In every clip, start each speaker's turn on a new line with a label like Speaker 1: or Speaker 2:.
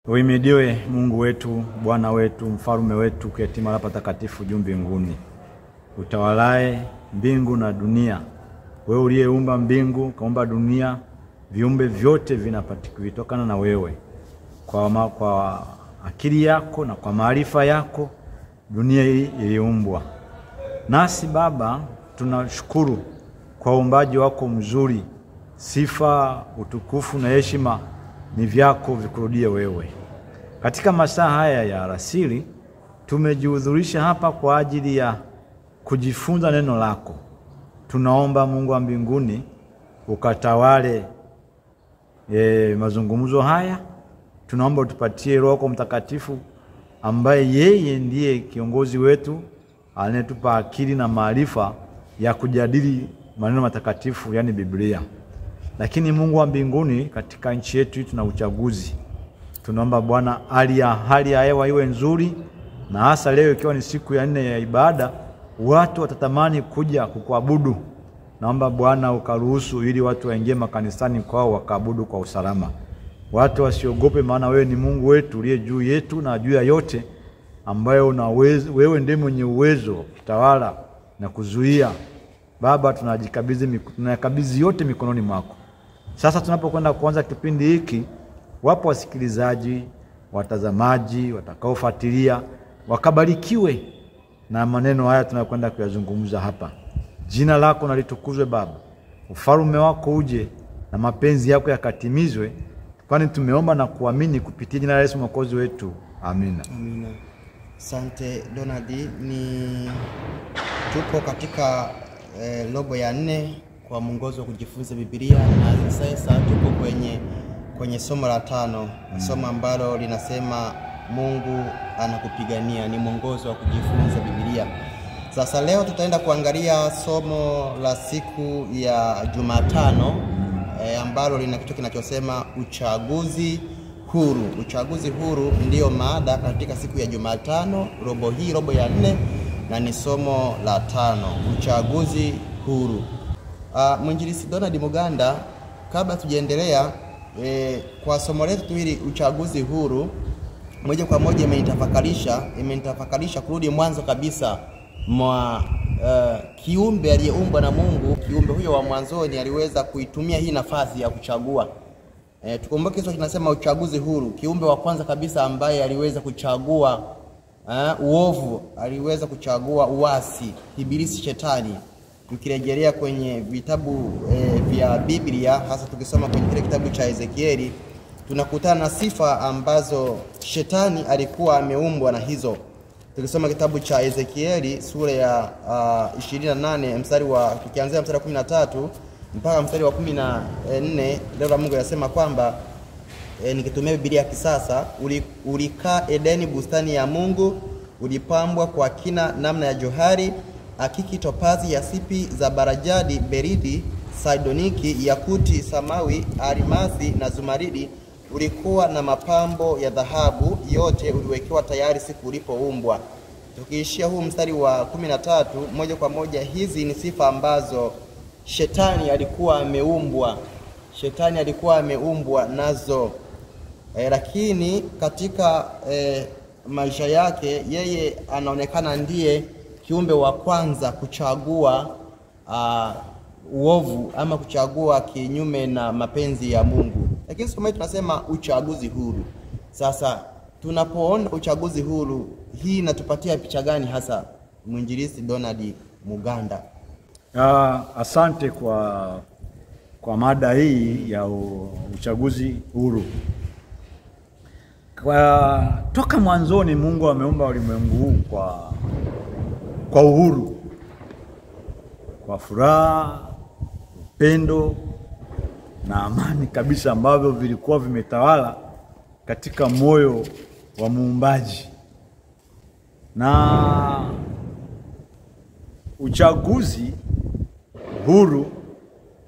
Speaker 1: Uhimidiwe Mungu wetu, Bwana wetu, mfalme wetu, keti mahali patakatifu juu mbinguni. Utawalae mbingu na dunia. Wewe uliyeumba mbingu, kaumba dunia, viumbe vyote vinatokana na wewe. Kwa akili yako na kwa maarifa yako dunia hii iliumbwa. Nasi Baba tunashukuru kwa uumbaji wako mzuri. Sifa, utukufu na heshima ni vyako, vikurudie wewe. Katika masaa haya ya alasiri tumejihudhurisha hapa kwa ajili ya kujifunza neno lako. Tunaomba Mungu wa mbinguni ukatawale mazungumzo haya. Tunaomba utupatie Roho Mtakatifu ambaye yeye ndiye kiongozi wetu, anayetupa akili na maarifa ya kujadili maneno matakatifu, yani Biblia. Lakini Mungu wa mbinguni, katika nchi yetu tuna uchaguzi. Tunaomba Bwana hali ya hewa iwe nzuri, na hasa leo ikiwa ni siku ya 4 ya ibada, watu watatamani kuja kukuabudu. Naomba Bwana ukaruhusu ili watu waingie makanisani kwao wakaabudu kwa usalama. Watu wasiogope, maana wewe ni Mungu wetu uliye juu yetu na juu ya yote, ambaye wewe ndiye mwenye uwezo kutawala na kuzuia. Baba, tunayakabidhi yote mikononi mwako. Sasa tunapokwenda kuanza kipindi hiki, wapo wasikilizaji, watazamaji, watakaofuatilia, wakabarikiwe na maneno haya tunayokwenda kuyazungumza hapa. Jina lako na litukuzwe Baba. Ufalme wako uje na mapenzi yako yakatimizwe, kwani tumeomba na kuamini kupitia jina la Yesu Mwokozi wetu. Amina.
Speaker 2: Amina. Asante Donald. Tuko katika robo ya 4 kwa mwongozo wa kujifunza Biblia, na sasa tuko kwenye somo la 5, somo ambalo linasema Mungu anakupigania. Ni mwongozo wa kujifunza Biblia. Sasa leo tutaenda kuangalia somo la siku ya Jumatano, ambalo lina kitu kinachosema uchaguzi huru. Uchaguzi huru ndio maada katika siku ya Jumatano, robo ya 4, na ni somo la 5, uchaguzi huru. Mwinjilisti Donald Muganda, kabla tujaendelea kwa somo letu hili uchaguzi huru, moja kwa moja imenitafakarisha kurudi mwanzo kabisa mwa kiumbe aliyeumbwa na Mungu. Kiumbe huyo wa mwanzoni aliweza kuitumia hii nafasi ya kuchagua. Tukumbuke hicho kinasema uchaguzi huru. Kiumbe wa kwanza kabisa ambaye aliweza kuchagua uovu, aliweza kuchagua uasi, Ibilisi, Shetani. Tukirejelea kwenye vitabu vya Biblia, hasa tukisoma kwenye kile kitabu cha Ezekieli, tunakutana na sifa ambazo Shetani alikuwa ameumbwa na hizo. Tukisoma kitabu cha Ezekieli sura ya 28 tukianzia mstari wa 13 mpaka mstari wa 14, neno la Mungu linasema kwamba nikitumia Biblia ya kisasa, ulikaa Edeni, bustani ya Mungu, ulipambwa kwa kina namna ya johari, akiki, topazi, yasipi, zabarajadi, beridi, saidoniki, yakuti, samawi, arimasi na zumaridi. Ulikuwa na mapambo ya dhahabu, yote uliwekewa tayari siku ulipoumbwa. Tukiishia huu mstari wa 13, moja kwa moja hizi ni sifa ambazo Shetani alikuwa ameumbwa nazo. Lakini katika maisha yake yeye anaonekana ndiye kiumbe wa kwanza kuchagua uovu ama kuchagua kinyume na mapenzi ya Mungu. Lakini siku moja tunasema uchaguzi huru. Sasa tunapoona uchaguzi huru, hii inatupatia picha gani hasa, Mwinjilisti Donald Muganda?
Speaker 1: Asante kwa mada hii ya uchaguzi huru. Toka mwanzoni Mungu ameumba ulimwengu huu kwa uhuru, kwa furaha, upendo na amani kabisa, ambavyo vilikuwa vimetawala katika moyo wa muumbaji. Na uchaguzi huru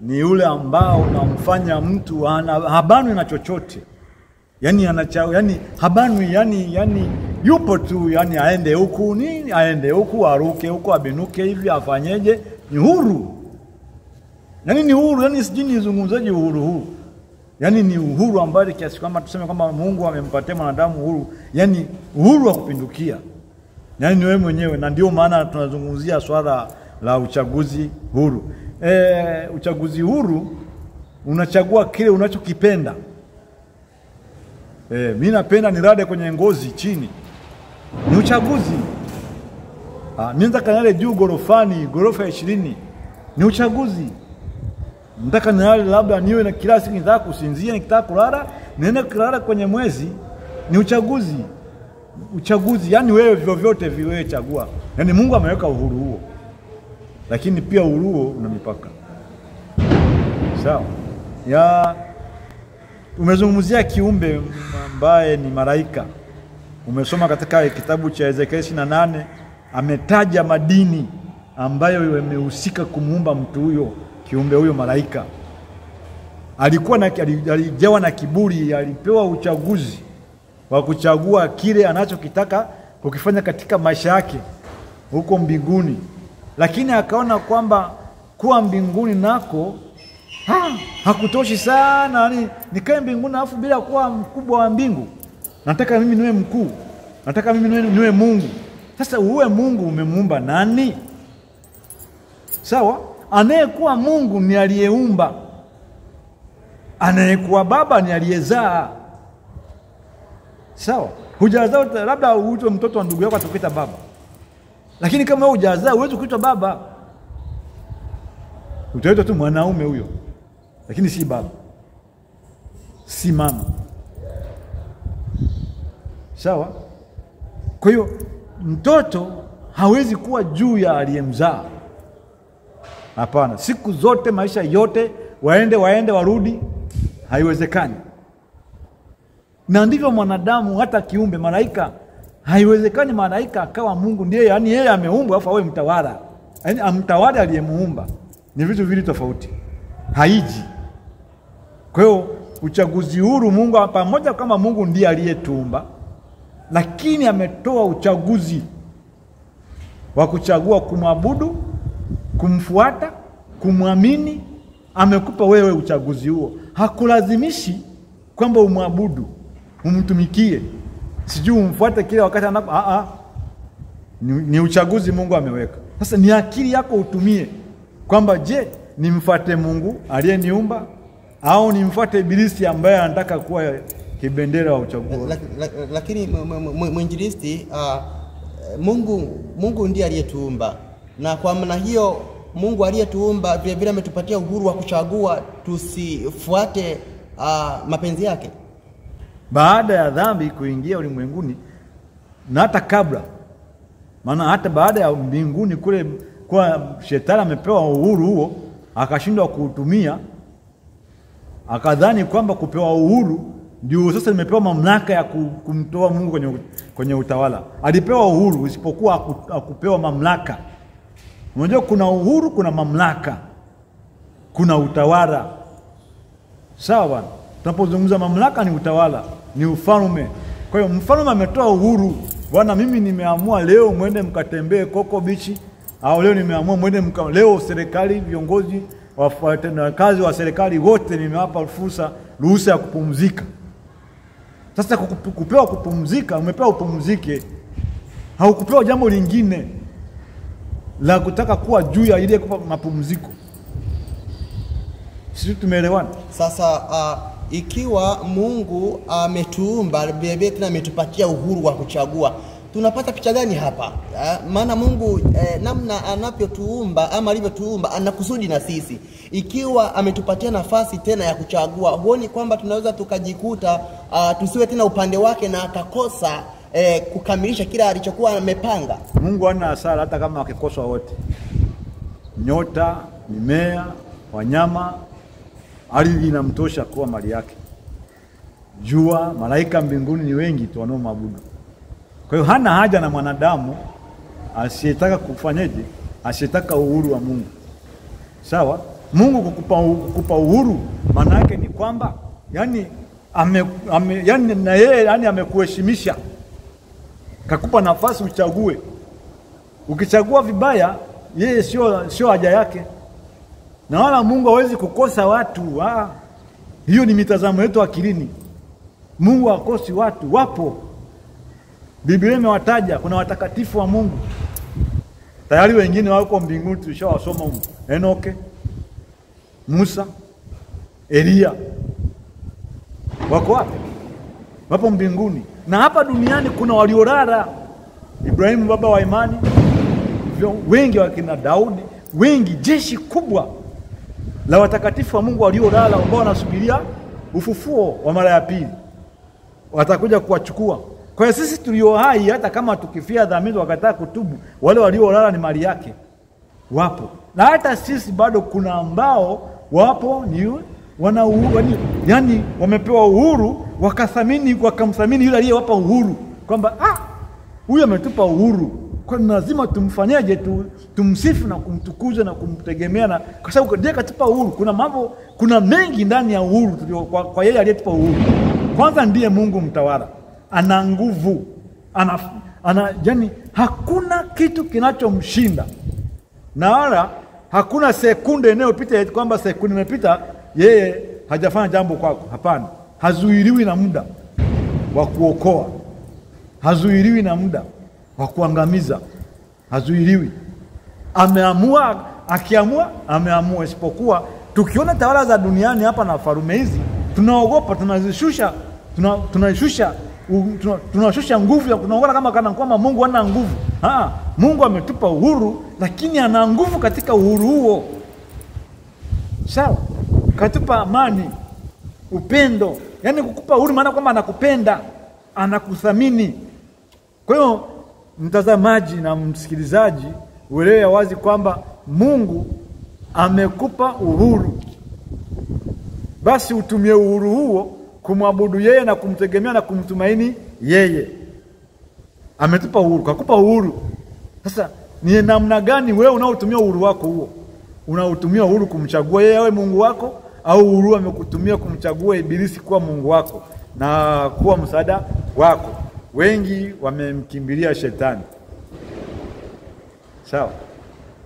Speaker 1: ni ule ambao unamfanya mtu habanwi na chochote. Yani habanwi, yani yupo tu, yani aende huku, aruke huku, abinuke hivi, afanyeje, ni huru. Ni huru, sijui nizungumzaje uhuru huu. Yaani ni uhuru ambao kiasi kwamba tuseme kwamba Mungu amempatia mwanadamu uhuru, yaani uhuru wa kupindukia. Yaani ni wewe mwenyewe, na ndio maana tunazungumzia swala la uchaguzi huru. Uchaguzi huru unachagua kile unachokipenda. Mimi napenda nilale kwenye ngozi chini. Ni uchaguzi. Mimi nataka nilale juu gorofani, gorofa ya 20. Ni uchaguzi. Nataka nilale labda niwe na kila siku nitaka kusinzia, nikitaka kulala, niende kulala kwenye mwezi. Ni uchaguzi. Uchaguzi, yani wewe vyovyote viwe chagua. Yani Mungu ameweka uhuru huo. Lakini pia uhuru huo una mipaka. Sawa. Umezungumzia kiumbe ambaye ni malaika. Umesoma katika kitabu cha Ezekiel 28, ametaja madini ambayo yamehusika kumuumba mtu huyo, kiumbe huyo malaika. Alijawa na kiburi, alipewa uchaguzi wa kuchagua kile anachokitaka kukifanya katika maisha yake huko mbinguni. Lakini akaona kwamba kuwa mbinguni nako hakutoshi sana, yani nikae mbinguni alafu bila kuwa mkubwa wa mbingu. Nataka mimi niwe mkuu. Nataka mimi niwe Mungu. Sasa uwe Mungu umemuumba nani? Sawa? Anayekuwa Mungu ni aliyeumba. Anayekuwa baba ni aliyezaa. Sawa? Hujazaa labda uitwe mtoto wa ndugu yako atakuita baba. Lakini kama wewe hujazaa huwezi kuitwa baba. Utaitwa tu mwanaume huyo. Lakini si baba. Si mama. Sawa? Kwa hiyo mtoto hawezi kuwa juu ya aliyemzaa. Hapana, siku zote maisha yote waende warudi, haiwezekani. Na ndivyo mwanadamu, hata kiumbe malaika, haiwezekani malaika akawa Mungu ndiye, yani yeye ameumbwa afa awe mtawala. Yaani amtawala aliyemuumba. Ni vitu vili tofauti. Haiji. Kwa hiyo uchaguzi huru Mungu pamoja kama Mungu ndiye aliyetuumba, lakini ametoa uchaguzi wa kuchagua kumwabudu, kumfuata, kumwamini. Amekupa wewe uchaguzi huo. Hakulazimishi kwamba umwabudu, umtumikie, sijui umfuate kile wakati anapo. Ni uchaguzi Mungu ameweka. Sasa ni akili yako utumie kwamba je, nimfuate Mungu aliyeniumba au nimfuate ibilisi ambaye anataka kuwa kibendera wa uchaguzi.
Speaker 2: Lakini mwinjilisti, Mungu ndiye aliyetuumba, na kwa maana hiyo Mungu aliyetuumba vile vile ametupatia uhuru wa kuchagua tusifuate mapenzi yake.
Speaker 1: Baada ya dhambi kuingia ulimwenguni, na hata kabla, maana hata baada ya mbinguni kule kwa shetani amepewa uhuru huo, akashindwa kuutumia, akadhani kwamba kupewa uhuru ndio sasa nimepewa mamlaka ya kumtoa Mungu kwenye utawala. Alipewa uhuru isipokuwa akupewa mamlaka. Unajua kuna uhuru, kuna mamlaka, kuna utawala. Sawa bwana? Tunapozungumza mamlaka ni utawala, ni ufalme. Kwa hiyo mfalme ametoa uhuru. Bwana, mimi nimeamua leo mwende mkatembee Coco Beach, au leo nimeamua mwende leo serikali, viongozi, wafanyakazi wa serikali wote nimewapa ruhusa ya kupumzika. Sasa kupewa kupumzika, umepewa upumzike. Haukupewa jambo lingine la kutaka kuwa juu ya ile kupa mapumziko. Sisi tumeelewana?
Speaker 2: Sasa ikiwa Mungu ametuumba bebe tena ametupatia uhuru wa kuchagua, tunapata picha gani hapa? Maana Mungu namna anavyotuumba ama alivyotuumba anakusudi na sisi. Ikiwa ametupatia nafasi tena ya kuchagua, huoni kwamba tunaweza tukajikuta tusiwe tena upande wake na akakosa kukamilisha kila alichokuwa amepanga?
Speaker 1: Mungu hana hasara hata kama akikosa wote. Nyota, mimea, wanyama, ardhi inamtosha kuwa mali yake. Jua, malaika mbinguni ni wengi tu wanaomwabudu. Kwa hiyo hana haja na mwanadamu asiyetaka kufanyaje, asiyetaka uhuru wa Mungu. Sawa? Mungu kukupa uhuru maana yake ni kwamba yani yani na yeye yani amekuheshimisha. Kakupa nafasi uchague. Ukichagua vibaya, yeye sio haja yake. Na wala Mungu hawezi kukosa watu. Hiyo ni mitazamo yetu akilini. Mungu hakosi watu, wapo. Biblia imewataja, kuna watakatifu wa Mungu. Tayari wengine wako mbinguni, tulishawasoma huko. Enoke, Musa, Elia. Wako wapi? Wapo mbinguni. Na hapa duniani kuna waliolala. Ibrahimu baba wa imani, wengi wakina Daudi, wengi, jeshi kubwa la watakatifu wa Mungu waliolala ambao wanasubiria ufufuo wa mara ya pili. Watakuja kuwachukua. Kwa hiyo sisi tulio hai, hata kama tukifia dhambi wakataa kutubu, wale waliolala ni mali yake. Wapo. Na hata sisi bado kuna ambao wapo ni wana uhuru, yani wamepewa uhuru, wakamthamini yule aliyewapa uhuru, kwamba huyu ametupa uhuru, kwa lazima tumfanyaje, tumsifu na kumtukuza na kumtegemea, na kwa sababu ndiye katupa uhuru. Kuna mengi ndani ya uhuru kwa yeye aliyetupa uhuru. Kwanza ndiye Mungu mtawala, ana nguvu, yani hakuna kitu kinachomshinda, na wala hakuna sekunde inayopita kwamba sekunde imepita yeye hajafanya jambo kwako. Hapana. Hazuiliwi na muda wa kuokoa, hazuiliwi na muda wa kuangamiza, hazuiliwi. Ameamua, akiamua ameamua. Isipokuwa tukiona tawala za duniani hapa na farume hizi, tunaogopa, tunazishusha, tunashusha nguvu ya kunaona kama kwamba Mungu hana nguvu. Mungu ametupa uhuru, lakini ana nguvu katika uhuru huo. Sawa? Katupa amani, upendo. Yaani kukupa uhuru maana kwamba anakupenda, anakuthamini. Kwa hiyo mtazamaji na msikilizaji, uelewe wazi kwamba Mungu amekupa uhuru. Basi utumie uhuru huo kumwabudu yeye na kumtegemea na kumtumaini yeye. Ametupa uhuru, kakupa uhuru. Sasa ni namna gani wewe unaotumia uhuru wako huo? Unautumia uhuru kumchagua yeye awe Mungu wako, au uhuru amekutumia kumchagua Ibilisi kuwa Mungu wako na kuwa msaada wako? Wengi wamemkimbilia shetani. Sawa?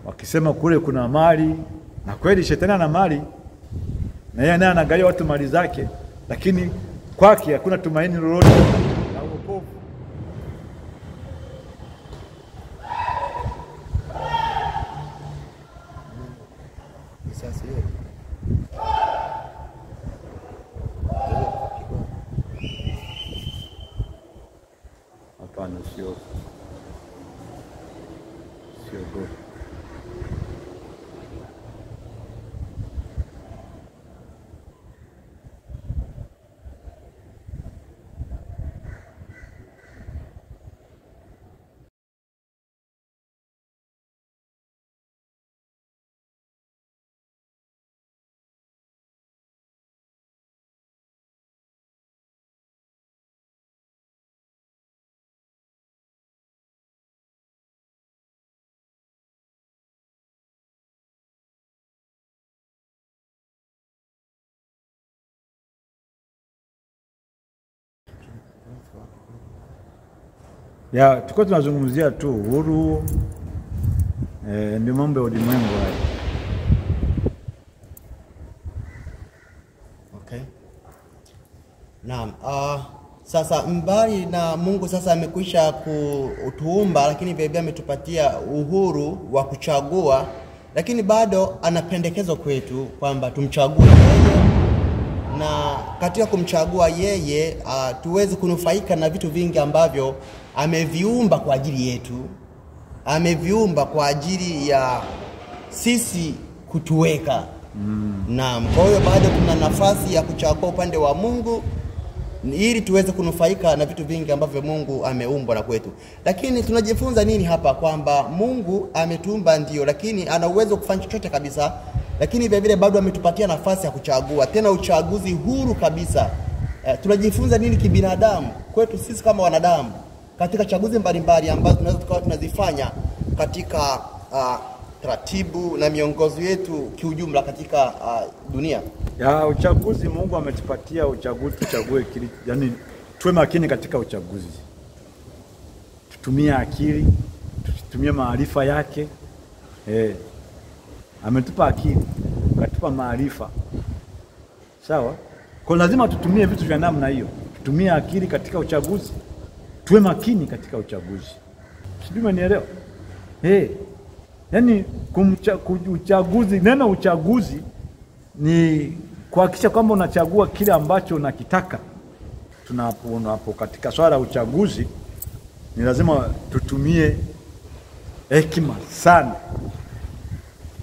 Speaker 1: Wakisema kule kuna mali, na kweli shetani ana mali, na yeye naye anagaia watu mali zake, lakini kwake hakuna tumaini lolote la wokovu. Hapana, sio good. Tuko tunazungumzia tu uhuru, ndio mambo ya ulimwengu haya.
Speaker 2: Okay. Naam, sasa mbali na Mungu sasa amekwisha kutuumba, lakini vile vile ametupatia uhuru wa kuchagua, lakini bado ana pendekezo kwetu kwamba tumchague yeye, na katika kumchagua yeye tuweze kunufaika na vitu vingi ambavyo ameviumba kwa ajili yetu, ameviumba kwa ajili ya sisi kutuweka. Naam, kwa hiyo bado tuna nafasi ya kuchagua upande wa Mungu ili tuweze kunufaika na vitu vingi ambavyo Mungu ameumba na kwetu. Lakini tunajifunza nini hapa? Kwamba Mungu ametuumba ndio, lakini ana uwezo kufanya chochote kabisa, lakini vile vile bado ametupatia nafasi ya kuchagua, tena uchaguzi huru kabisa. Tunajifunza nini kibinadamu kwetu sisi kama wanadamu katika chaguzi mbalimbali ambazo tunaweza tukawa tunazifanya katika taratibu na miongozo yetu kiujumla katika dunia?
Speaker 1: Uchaguzi Mungu ametupatia uchaguzi, tuchague kile, yani tuwe makini katika uchaguzi. Tutumie akili, tutumie maarifa yake. Ametupa akili, akatupa maarifa. Sawa? Kwa lazima tutumie vitu vya namna hiyo. Tutumie akili katika uchaguzi. Tuwe makini katika uchaguzi. Sijui umenielewa? Yaani uchaguzi, neno uchaguzi ni kuhakikisha kwamba unachagua kile ambacho unakitaka. Tunapo katika swala la uchaguzi ni lazima tutumie hekima sana.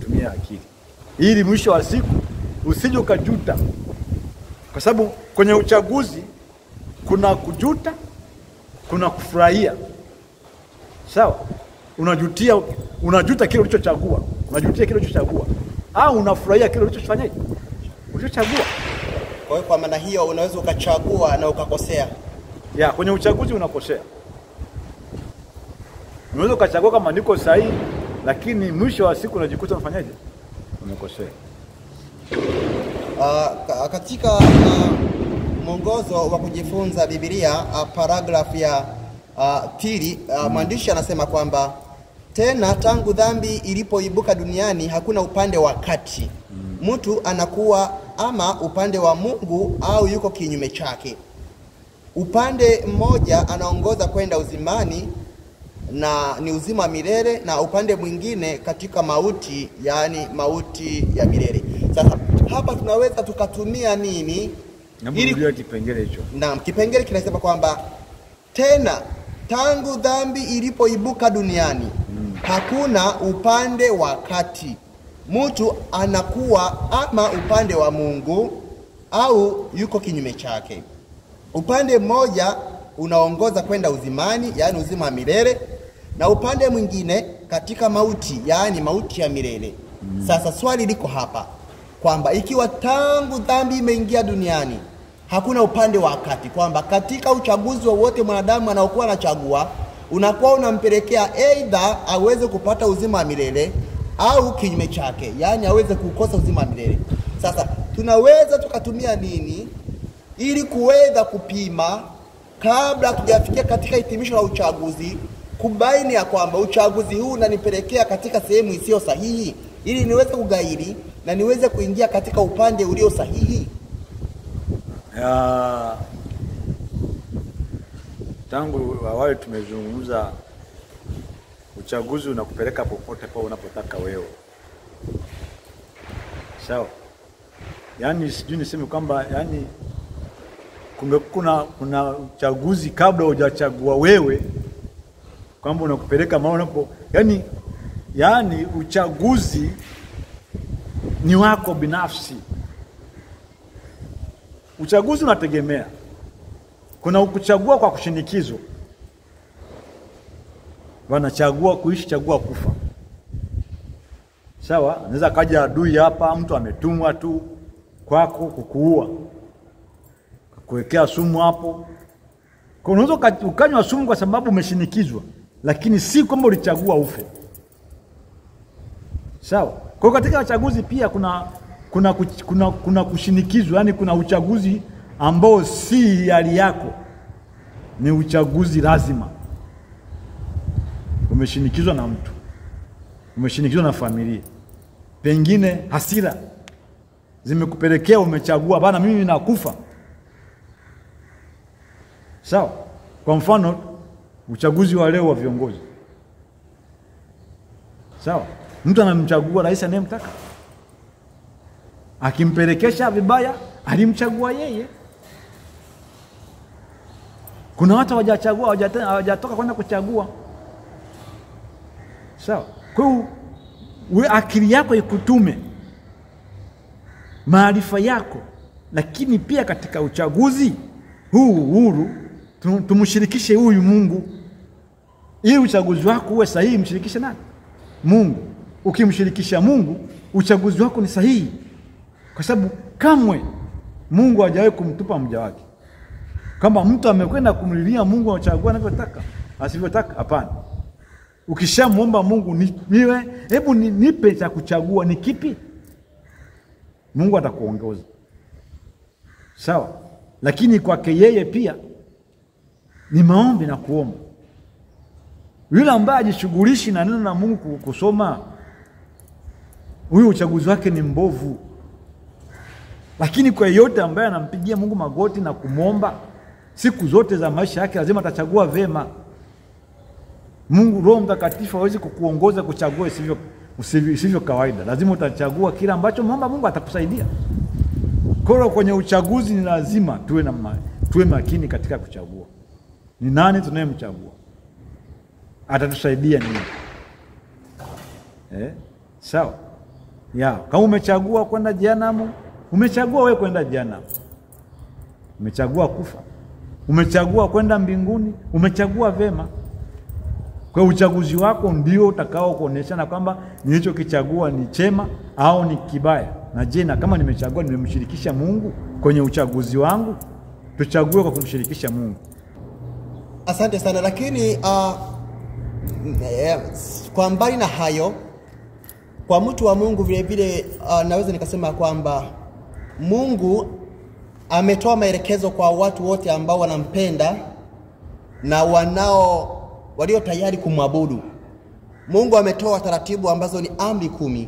Speaker 1: Tutumie akili. Ili mwisho wa siku usije ukajuta. Kwa sababu kwenye uchaguzi kuna kujuta, kuna kufurahia. Sawa? Unajuta kile ulichochagua. Unajutia kile ulichochagua. Au unafurahia kile ulichofanyaje? Ulichochagua.
Speaker 2: Kwa hiyo kwa maana hiyo unaweza ukachagua na ukakosea.
Speaker 1: Kwenye uchaguzi unakosea. Unaweza ukachagua kama niko sahihi, lakini mwisho wa siku unajikuta unafanyaje? Umekosea.
Speaker 2: Katika mwongozo wa kujifunza Biblia, paragraph ya pili, mwandishi anasema kwamba tena tangu dhambi ilipoibuka duniani hakuna upande wa kati. Mtu anakuwa ama upande wa Mungu au yuko kinyume chake. Upande mmoja anaongoza kwenda uzimani na ni uzima wa milele, na upande mwingine katika mauti, yani mauti ya milele. Sasa hapa tunaweza tukatumia nini?
Speaker 1: Ili kipengele hicho.
Speaker 2: Naam, kipengele kinasema kwamba tena tangu dhambi ilipoibuka duniani hakuna upande wa kati. Mtu anakuwa ama upande wa Mungu au yuko kinyume chake. Upande mmoja unaongoza kwenda uzimani, yani uzima wa milele, na upande mwingine katika mauti, yani mauti ya milele. Sasa swali liko hapa kwamba ikiwa tangu dhambi imeingia duniani hakuna upande wa kati, kwamba katika uchaguzi wowote mwanadamu anaokuwa anachagua unakuwa unampelekea aidha aweze kupata uzima wa milele au kinyume chake, yani aweze kukosa uzima wa milele. Sasa tunaweza tukatumia nini ili kuweza kupima kabla tujafikia katika hitimisho la uchaguzi, kubaini ya kwamba uchaguzi huu unanipelekea katika sehemu isiyo sahihi, ili niweze kugairi na niweze kuingia katika upande ulio sahihi?
Speaker 1: Tangu awali tumezungumza uchaguzi unakupeleka popote pale unapotaka wewe. Sawa? Yaani sijui niseme kwamba yani kuna uchaguzi kabla hujachagua wewe, kwamba unakupeleka mahali unapo, yani uchaguzi ni wako binafsi. Uchaguzi unategemea. Kuna kuchagua kwa kushinikizwa. Wanachagua kuishi, chagua kufa. Sawa? Anaweza kaja adui hapa, mtu ametumwa tu kwako kukuua, kuwekea sumu hapo. Kwa unaweza ukanywa sumu kwa sababu umeshinikizwa, lakini si kwamba ulichagua ufe. Sawa? Kwa katika uchaguzi pia kuna kushinikizwa, yani kuna uchaguzi ambao si hali yako, ni uchaguzi lazima. Umeshinikizwa na mtu, umeshinikizwa na familia, pengine hasira zimekupelekea umechagua bana, mimi nakufa. Sawa? Kwa mfano uchaguzi wa leo wa viongozi. Sawa? Mtu anamchagua rais anayemtaka, akimpelekesha vibaya alimchagua yeye. Kuna watu hawajachagua, hawajatoka kwenda kuchagua. Sawa? Kwa hiyo akili yako ikutume, maarifa yako, lakini pia katika uchaguzi huu huru tumshirikishe huyu Mungu. Ili uchaguzi wako uwe sahihi, mshirikishe nani? Mungu. Ukimshirikisha Mungu, uchaguzi wako ni sahihi. Kwa sababu kamwe Mungu hajawahi kumtupa mja wake. Kama mtu amekwenda kumlilia Mungu achagua anavyotaka, asivyotaka, hapana. Ukishamuomba Mungu hebu nipe cha kuchagua ni kipi? Mungu atakuongoza. Sawa? Lakini kwake yeye pia ni maombi na kuomba. Yule ambaye ajishughulishi na neno la Mungu kusoma, huyu uchaguzi wake ni mbovu. Lakini kwa yeyote ambaye anampigia Mungu magoti na kumwomba siku zote za maisha yake, lazima atachagua vema. Mungu Roho Mtakatifu hawezi kukuongoza kuchagua isivyo kawaida. Lazima utachagua kila ambacho Mungu atakusaidia. Kwa hiyo kwenye uchaguzi ni lazima tuwe makini katika kuchagua. Ni nani tunayemchagua? Atatusaidia nini? Sawa. Kama umechagua kwenda jehanamu, umechagua wewe kwenda jehanamu. Umechagua kufa. Umechagua kwenda mbinguni, umechagua vema. Kwa uchaguzi wako ndio utakao kuonyeshana kwamba nilichokichagua ni chema au ni kibaya. Na je, na kama nimechagua nimemshirikisha Mungu kwenye uchaguzi wangu? Tuchague kwa kumshirikisha Mungu.
Speaker 2: Asante sana, lakini kwa mbali na hayo, kwa mtu wa Mungu vile vile naweza nikasema kwamba Mungu ametoa maelekezo kwa watu wote ambao wanampenda na walio tayari kumwabudu. Mungu ametoa taratibu ambazo ni amri 10.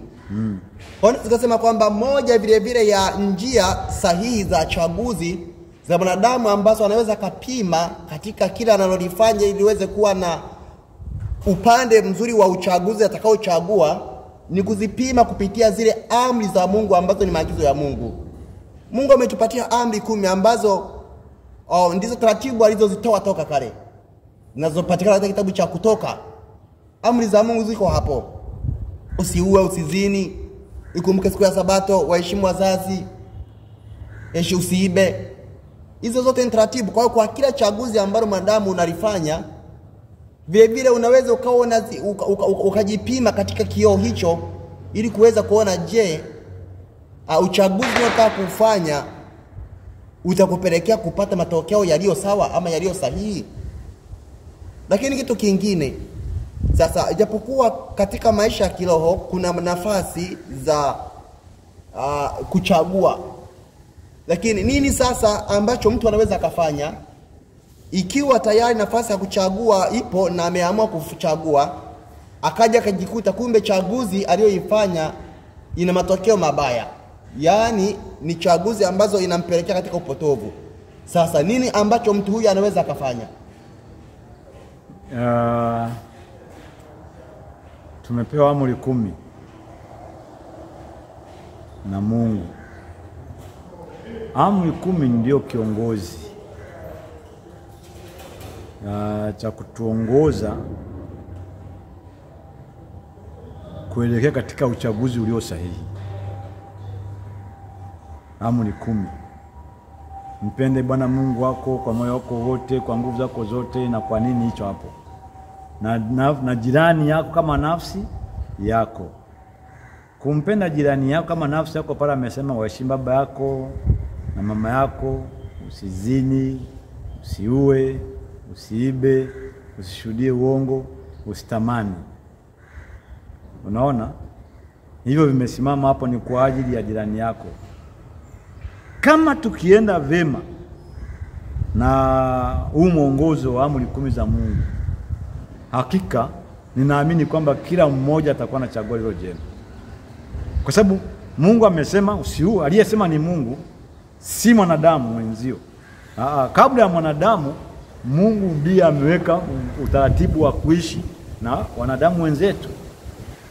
Speaker 2: Kwa hiyo tukasema kwamba moja vile vile ya njia sahihi za chaguzi za wanadamu ambazo anaweza kapima katika kila analolifanya ili liweze kuwa na upande mzuri wa uchaguzi atakaochagua ni kuzipima kupitia zile amri za Mungu ambazo ni maagizo ya Mungu. Mungu ametupatia amri 10 ambazo ndizo taratibu alizozitoa toka kale, zinazopatikana katika kitabu cha Kutoka. Amri za Mungu ziko hapo: usiue, usizini, ikumbuke siku ya Sabato, waheshimu wazazi, usiibe. Hizo zote ni taratibu. Kwa hiyo kwa kila chaguzi ambalo mwanadamu unalifanya, vile vile unaweza ukaona ukajipima katika kioo hicho ili kuweza kuona, je, uchaguzi unataka kufanya utakupelekea kupata matokeo yaliyo sawa ama yaliyo sahihi. Lakini kitu kingine sasa, ijapokuwa katika maisha ya kiroho kuna nafasi za kuchagua, lakini nini sasa ambacho mtu anaweza akafanya ikiwa tayari nafasi ya kuchagua ipo na ameamua kuchagua, akaja akajikuta kumbe chaguzi aliyoifanya ina matokeo mabaya, yaani ni chaguzi ambazo inampelekea katika upotovu? Sasa nini ambacho mtu huyu anaweza akafanya?
Speaker 1: Tumepewa amri 10 na Mungu. Amri 10 ndio kiongozi cha kutuongoza kuelekea katika uchaguzi ulio sahihi. Amri 10: mpende Bwana Mungu wako kwa moyo wako wote, kwa nguvu zako zote. Na kwa nini hicho hapo? Na jirani yako kama nafsi yako. Kumpenda jirani yako kama nafsi yako, pale amesema waheshimu baba yako na mama yako, usizini, usiue, usiibe, usishuhudie uongo, usitamani. Unaona? Hivyo vimesimama hapo ni kwa ajili ya jirani yako. Kama tukienda vema na huu mwongozo wa amri 10 za Mungu, hakika ninaamini kwamba kila mmoja atakuwa na chaguo hilo jema. Kwa sababu Mungu amesema usiue. Aliyesema ni Mungu, si mwanadamu mwenzio. Kabla ya mwanadamu, Mungu ndiye ameweka utaratibu wa kuishi na wanadamu wenzetu.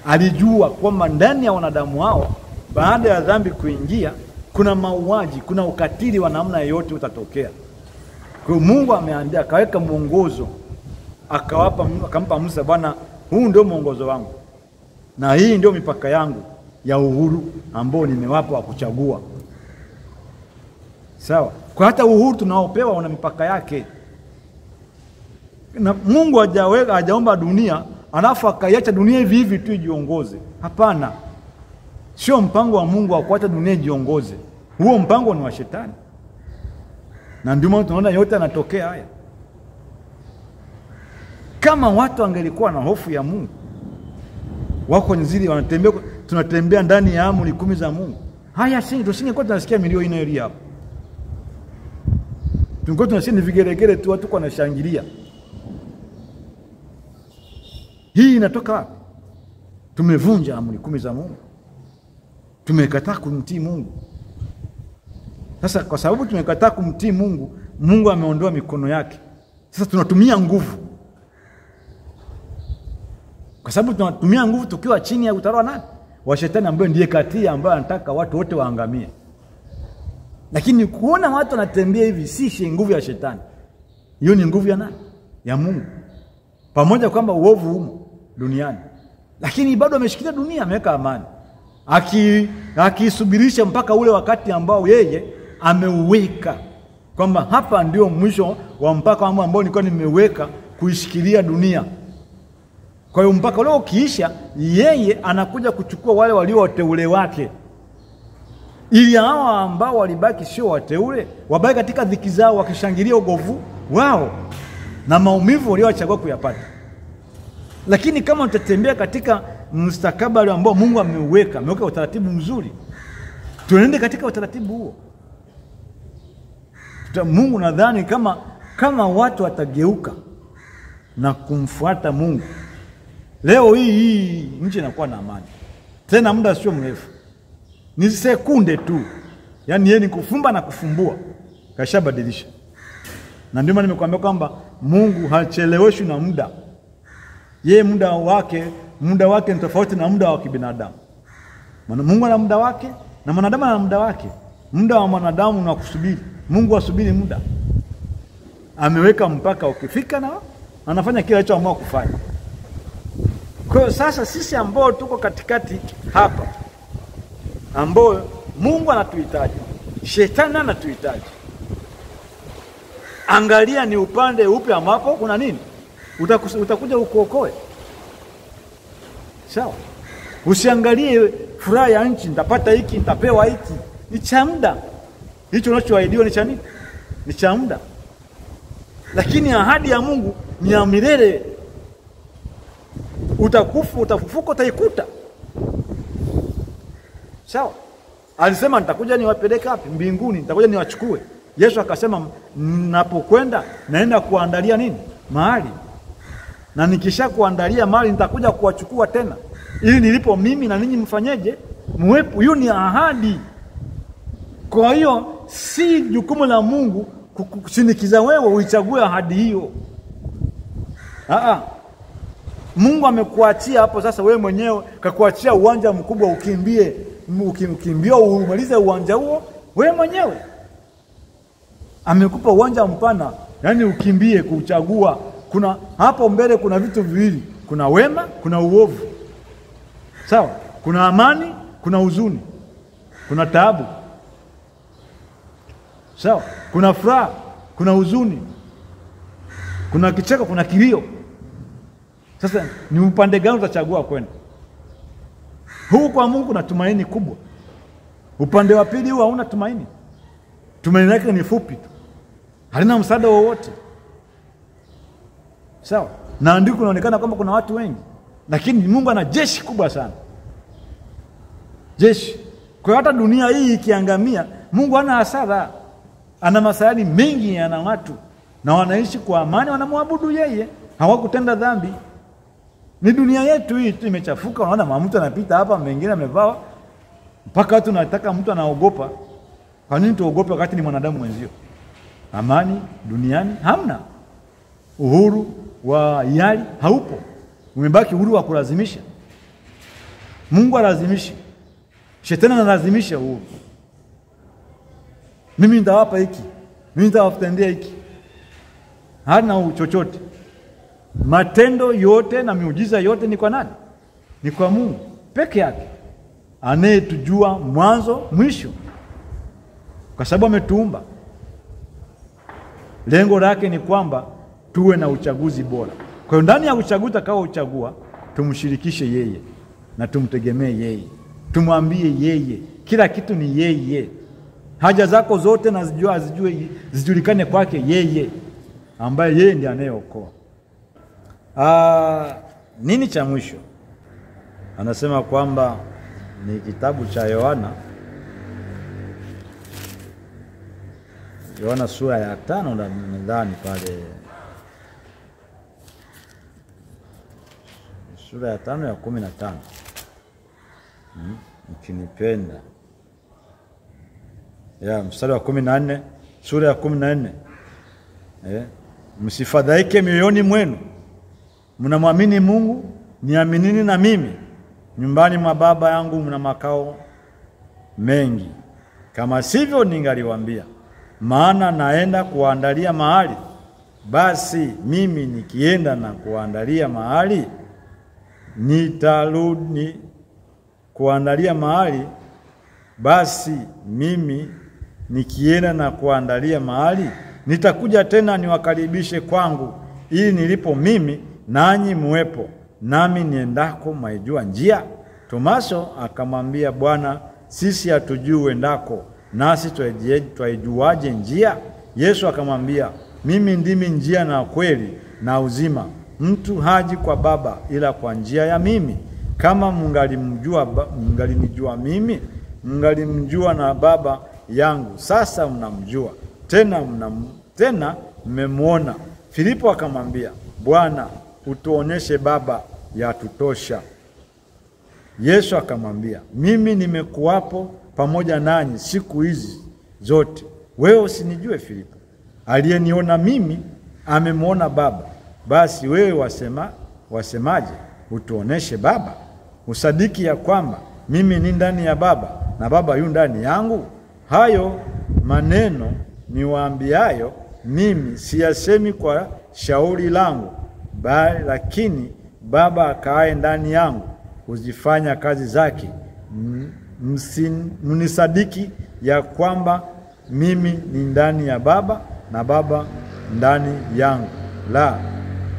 Speaker 1: Alijua kwamba ndani ya wanadamu hao, baada ya dhambi kuingia, kuna mauaji, kuna ukatili wa namna yoyote utatokea. Kwa hiyo Mungu ameandaa, akaweka mwongozo, akampa Musa, Bwana, huu ndio mwongozo wangu na hii ndio mipaka yangu ya uhuru ambao nimewapa wa kuchagua. Sawa? Kwa hata uhuru tunaopewa una mipaka yake. Na Mungu hajaomba dunia alafu akaiacha dunia hivi hivi tu ijiongoze. Hapana. Sio mpango wa Mungu wa kuacha dunia ijiongoze. Huo mpango ni wa Shetani. Na ndio maana tunaona yote yanatokea haya. Kama watu angelikuwa na hofu ya Mungu, wako nzili wanatembea, tunatembea ndani ya amri 10 za Mungu, haya tusingekuwa tunasikia milio inayolia hapo. Tungekuwa tunasikia ni vigeregere tu, watu kwa nashangilia. Hii inatoka wapi? Tumevunja amri 10 za Mungu. Tumekataa kumtii Mungu. Sasa kwa sababu tumekataa kumtii Mungu, Mungu ameondoa mikono yake. Sasa tunatumia nguvu. Kwa sababu tunatumia nguvu tukiwa chini ya utawala wa nani? Wa Shetani, ambaye ndiye katia, ambaye anataka watu wote waangamie. Lakini kuona watu wanatembea hivi si nguvu ya Shetani. Hiyo ni nguvu ya nani? Ya Mungu. Pamoja kwamba uovu humo duniani, lakini bado ameshikilia dunia, ameweka amani. Akisubirisha mpaka ule wakati ambao yeye ameuweka, kwamba hapa ndio mwisho wa mpaka ambao nilikuwa nimeweka kuishikilia dunia. Kwa hiyo mpaka ule ukiisha, yeye anakuja kuchukua wale walio wateule wake, ili hawa ambao walibaki sio wateule wabaki katika dhiki zao, wakishangilia ugovu wao na maumivu waliochagua kuyapata. Lakini kama utatembea katika mustakabali ambao Mungu ameweka utaratibu mzuri, tuende katika utaratibu huo. Mungu, nadhani kama watu watageuka na kumfuata Mungu, leo hii nchi inakuwa na amani. Tena muda sio mrefu, ni sekunde tu. Yaani yeye ni kufumba na kufumbua, kashabadilisha. Na ndio maana nimekuambia kwamba Mungu hacheleweshwi na muda. Yeye muda wake ni tofauti na muda wa kibinadamu. Mungu ana muda wake na mwanadamu ana muda wake. Muda wa mwanadamu ni kusubiri, Mungu asubiri muda. Ameweka mpaka, ukifika na anafanya kile alichoamua kufanya. Kwa hiyo sasa sisi ambao tuko katikati hapa, ambao Mungu anatuhitaji, Shetani anatuhitaji, angalia ni upande upi ambapo kuna nini utakuja ukuokoe. Sawa? Usiangalie furaha ya nchi, nitapata hiki, nitapewa hiki. Ni cha muda. Hicho unachoahidiwa ni cha nini? Ni cha muda. Lakini ahadi ya Mungu ni ya milele. Utakufa, utafufuka, utaikuta. Sawa? Alisema nitakuja niwapeleke wapi? Mbinguni, nitakuja niwachukue. Yesu akasema ninapokwenda naenda kuandalia nini? Mahali. Na nikisha kuandalia mahali nitakuja kuwachukua tena, ili nilipo mimi na ninyi mfanyeje? Muwepo. Hiyo ni ahadi. Kwa hiyo si jukumu la Mungu kushinikiza wewe uichague ahadi hiyo. Mungu amekuachia hapo sasa, wewe mwenyewe kakuachia uwanja mkubwa, ukimbie umalize uwanja huo wewe mwenyewe. Amekupa uwanja mpana, yani ukimbie kuchagua. Kuna hapo mbele kuna vitu viwili, kuna wema, kuna uovu. Sawa? Kuna amani, kuna huzuni, kuna taabu. Sawa? Kuna furaha, kuna huzuni, kuna kicheko, kuna kilio. Sasa ni upande gani utachagua kwenda? Huu kwa Mungu na tumaini kubwa. Upande wa pili huu hauna tumaini. Tumaini lake ni fupi tu, halina msaada wowote. Sawa? Na ndiko kunaonekana kwamba kuna watu wengi, lakini Mungu ana jeshi kubwa sana. Jeshi. Kwa hata dunia hii ikiangamia, Mungu hana hasara. Ana masayari mengi, yana watu na wanaishi kwa amani, wanamwabudu yeye, hawakutenda dhambi. Ni dunia yetu hii tu imechafuka. Unaona mtu anapita hapa, mengine amevaa mpaka watu nataka, mtu anaogopa. Kwa nini tuogope wakati ni mwanadamu mwenzio? Amani duniani hamna. Uhuru wa hiari haupo. Umebaki uhuru wa kulazimisha. Mungu alazimishi, Shetani analazimisha uhuru. Mimi nitawapa hiki, mimi nitawatendea hiki. Hana chochote. Matendo yote na miujiza yote ni kwa nani? Ni kwa Mungu peke yake, anayetujua mwanzo mwisho, kwa sababu ametuumba. Lengo lake ni kwamba tuwe na uchaguzi bora. Kwa hiyo ndani ya uchaguzi utakaochagua, tumshirikishe yeye na tumtegemee yeye, tumwambie yeye, kila kitu ni yeye. Haja zako zote na zijulikane kwake yeye, ambaye yeye ndiye anayeokoa. Nini cha mwisho? Anasema kwamba ni kitabu cha Yohana sura ya 5 nadhani pale, sura ya 5 ya 15. Mkinipenda mstari wa 14, sura ya 14. Msifadhaike mioyoni mwenu. Mnamwamini Mungu, niaminini na mimi. Nyumbani mwa Baba yangu mna makao mengi. Kama sivyo ningaliwaambia, maana naenda kuandalia mahali. Basi mimi nikienda na kuandalia mahali, nitarudi kuandalia mahali. Basi mimi nikienda na kuandalia mahali, nitakuja tena niwakaribishe kwangu, ili nilipo mimi nanyi muwepo. Nami niendako mwaijua njia. Tomaso akamwambia, Bwana, sisi hatujui uendako, nasi twaijuaje njia? Yesu akamwambia, mimi ndimi njia na kweli na uzima. Mtu haji kwa Baba ila kwa njia ya mimi. Kama mngalinijua mimi, mngalimjua na Baba yangu. Sasa mnamjua tena mmemwona. Filipo akamwambia, Bwana, utuoneshe Baba, yatutosha. Yesu akamwambia, mimi nimekuwapo pamoja nanyi siku hizi zote, wewe usinijue Filipo? Aliyeniona mimi amemwona Baba. Basi wewe wasemaje, utuoneshe Baba? Usadiki ya kwamba mimi ni ndani ya Baba na Baba yu ndani yangu? Hayo maneno niwaambiayo mimi siyasemi kwa shauri langu, bali lakini Baba akaaye ndani yangu huzifanya kazi zake. Mnisadiki ya kwamba mimi ni ndani ya Baba na Baba ndani yangu? La,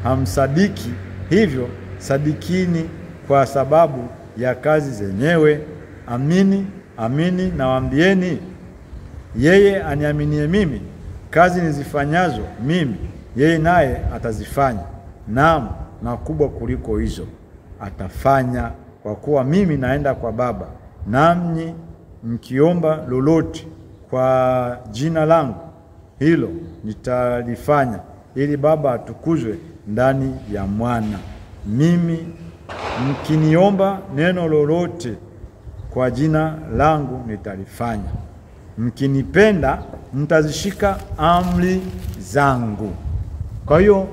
Speaker 1: hamsadiki. Hivyo sadikini kwa sababu ya kazi zenyewe. Amini, amini nawaambieni, yeye aniaminie mimi, kazi nizifanyazo mimi, yeye naye atazifanya, naam, na kubwa kuliko hizo atafanya, kwa kuwa mimi naenda kwa Baba. Nanyi mkiomba lolote kwa jina langu, hilo nitalifanya, ili Baba atukuzwe ndani ya Mwana. Mimi mkiniomba neno lolote kwa jina langu nitalifanya. Mkinipenda mtazishika amri zangu. Kwa hiyo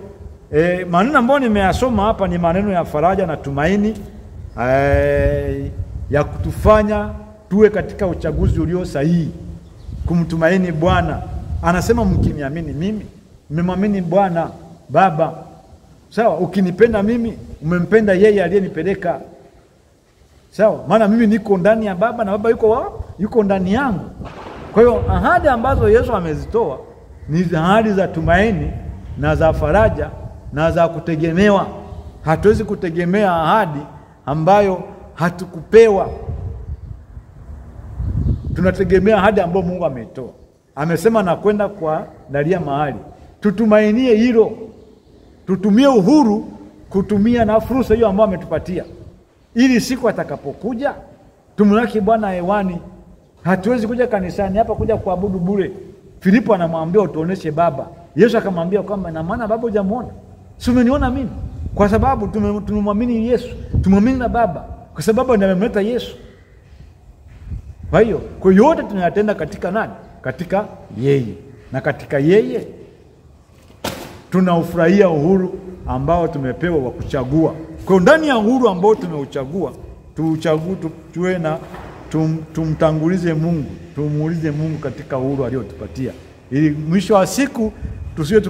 Speaker 1: maneno ambayo nimeyasoma hapa ni maneno ya faraja na tumaini, ya kutufanya tuwe katika uchaguzi ulio sahihi, kumtumaini Bwana. Anasema mkiniamini mimi, mmemwamini Bwana Baba. Sawa, ukinipenda mimi, umempenda yeye aliyenipeleka. Sawa, maana mimi niko ndani ya Baba na Baba yuko ndani yangu. Kwa hiyo ahadi ambazo Yesu amezitoa ni ahadi za tumaini na za faraja na za kutegemewa. Hatuwezi kutegemea ahadi ambayo hatukupewa. Tunategemea ahadi ambayo Mungu ameitoa. Amesema na kwenda kuandalia mahali. Tutumainie hilo. Tutumie uhuru kutumia na fursa hiyo ambayo ametupatia, ili siku atakapokuja tumlaki Bwana hewani. Hatuwezi kuja kanisani hapa kuja kuabudu bure. Filipo anamwambia utuoneshe Baba. Yesu akamwambia kwamba na maana Baba hujamuona, si umeniona mimi? Kwa sababu tumemwamini Yesu, tumemwamini na Baba, kwa sababu ndiye amemleta Yesu. Kwa hiyo kwa yote tunayatenda katika nani? Katika yeye. Na katika yeye tunaufurahia uhuru ambao tumepewa wa kuchagua. Kwa ndani ya uhuru ambao tumeuchagua, tuwe na tumtangulize Mungu, tumuulize Mungu katika uhuru aliotupatia, ili mwisho wa siku tusiwe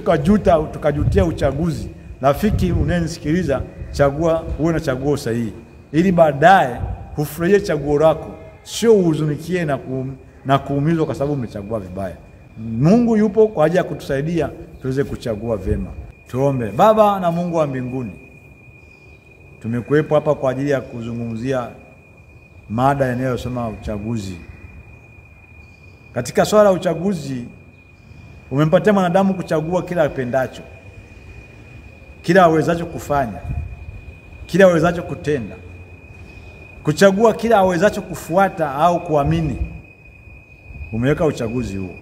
Speaker 1: tukajutia uchaguzi. Rafiki unayenisikiliza, chagua, uwe na chaguo sahihi, ili baadaye ufurahie chaguo lako, sio uhuzunikie na kuumizwa kwa sababu umechagua vibaya. Mungu yupo kwa ajili ya kutusaidia tuweze kuchagua vema. Tuombe. Baba na Mungu wa mbinguni, tumekuwepo hapa kwa ajili ya kuzungumzia mada inayosema uchaguzi. Katika swala la uchaguzi, umempatia mwanadamu kuchagua kila apendacho, kila awezacho kufanya, kila awezacho kutenda, kuchagua kila awezacho kufuata au kuamini. Umeweka uchaguzi huo,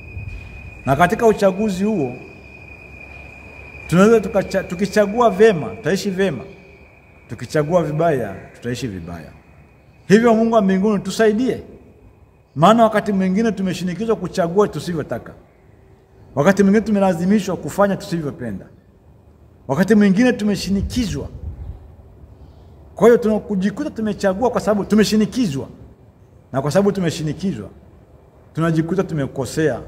Speaker 1: na katika uchaguzi huo tunaweza tukichagua vema tutaishi vema, tukichagua vibaya tutaishi vibaya. Hivyo Mungu wa mbinguni tusaidie, Maana wakati mwingine tumeshinikizwa kuchagua tusivyotaka. Wakati mwingine tumelazimishwa kufanya tusivyopenda. Wakati mwingine tumeshinikizwa. Kwa hiyo tunakujikuta tumechagua kwa sababu tumeshinikizwa. Na kwa sababu tumeshinikizwa, tunajikuta tumekosea,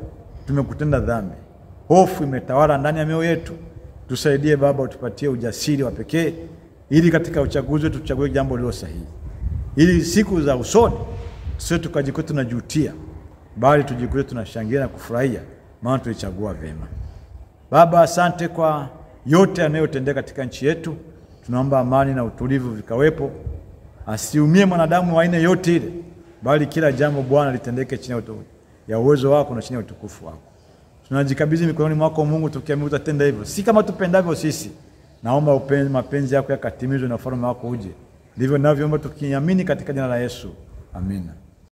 Speaker 1: tumekutenda dhambi. Hofu imetawala ndani ya mioyo yetu. Tusaidie Baba, utupatie ujasiri wa pekee ili katika uchaguzi wetu tuchague jambo lililo sahihi. Ili siku za usoni sio tukajikuta tunajutia, bali tujikuta tunashangilia na kufurahia maana tulichagua vema. Baba, asante kwa yote yanayotendeka katika nchi yetu. Tunaomba amani na utulivu vikawepo. Asiumie mwanadamu wa aina yote ile, bali kila jambo Bwana litendeke chini ya uwezo wako na chini ya utukufu wako. Tunajikabidhi mikononi mwako Mungu, tukiamini utatenda hivyo. Si kama tupendavyo sisi. Naomba mapenzi yako yakatimizwe na ufalme wako uje. Ndivyo ninavyoomba tukiamini katika jina la Yesu. Amina.